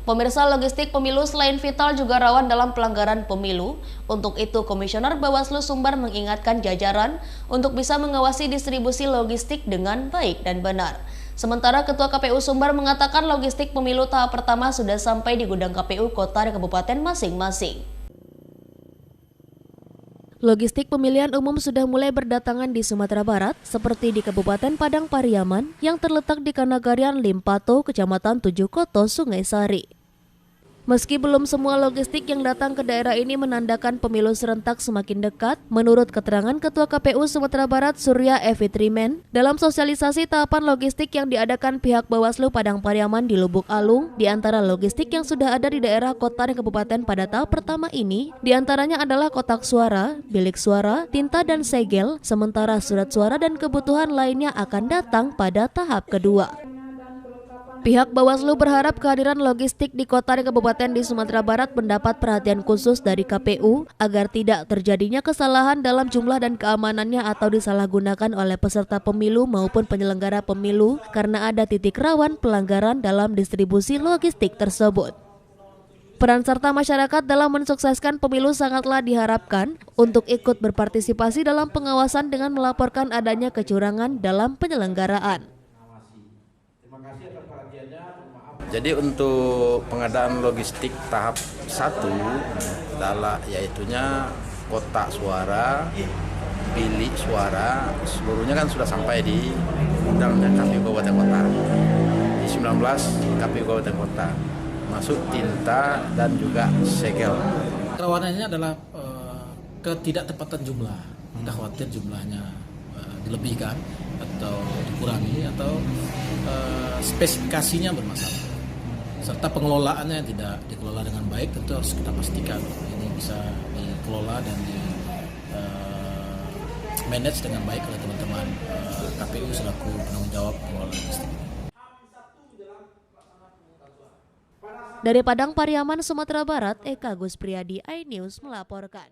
Pemirsa, logistik pemilu selain vital juga rawan dalam pelanggaran pemilu. Untuk itu, Komisioner Bawaslu Sumbar mengingatkan jajaran untuk bisa mengawasi distribusi logistik dengan baik dan benar. Sementara Ketua KPU Sumbar mengatakan logistik pemilu tahap pertama sudah sampai di gudang KPU kota dan kabupaten masing-masing. Logistik pemilihan umum sudah mulai berdatangan di Sumatera Barat, seperti di Kabupaten Padang Pariaman yang terletak di Kanagarian Limpato, Kecamatan Tujuh Koto, Sungai Sari. Meski belum semua logistik yang datang ke daerah ini menandakan pemilu serentak semakin dekat, menurut keterangan Ketua KPU Sumatera Barat Surya Evitrimen, dalam sosialisasi tahapan logistik yang diadakan pihak Bawaslu Padang Pariaman di Lubuk Alung, di antara logistik yang sudah ada di daerah kota dan kabupaten pada tahap pertama ini, di antaranya adalah kotak suara, bilik suara, tinta dan segel, sementara surat suara dan kebutuhan lainnya akan datang pada tahap kedua. Pihak Bawaslu berharap kehadiran logistik di kota dan kabupaten di Sumatera Barat mendapat perhatian khusus dari KPU agar tidak terjadinya kesalahan dalam jumlah dan keamanannya atau disalahgunakan oleh peserta pemilu maupun penyelenggara pemilu karena ada titik rawan pelanggaran dalam distribusi logistik tersebut. Peran serta masyarakat dalam mensukseskan pemilu sangatlah diharapkan untuk ikut berpartisipasi dalam pengawasan dengan melaporkan adanya kecurangan dalam penyelenggaraan. Jadi untuk pengadaan logistik tahap 1 adalah yaitunya kotak suara, bilik suara, seluruhnya kan sudah sampai di gudang dan KPU Kabupaten Kota. Di 19 KPU Kabupaten Kota, masuk tinta dan juga segel. Kerawanannya adalah ketidaktepatan jumlah. Kita khawatir jumlahnya dilebihkan atau dikurangi atau spesifikasinya bermasalah. Serta pengelolaannya tidak dikelola dengan baik, tentu harus kita pastikan ini bisa dikelola dan di manage dengan baik oleh teman-teman KPU selaku penanggung jawab pengelolaan logistik. Dari Padang Pariaman, Sumatera Barat, Eka Gus Priyadi, iNews melaporkan.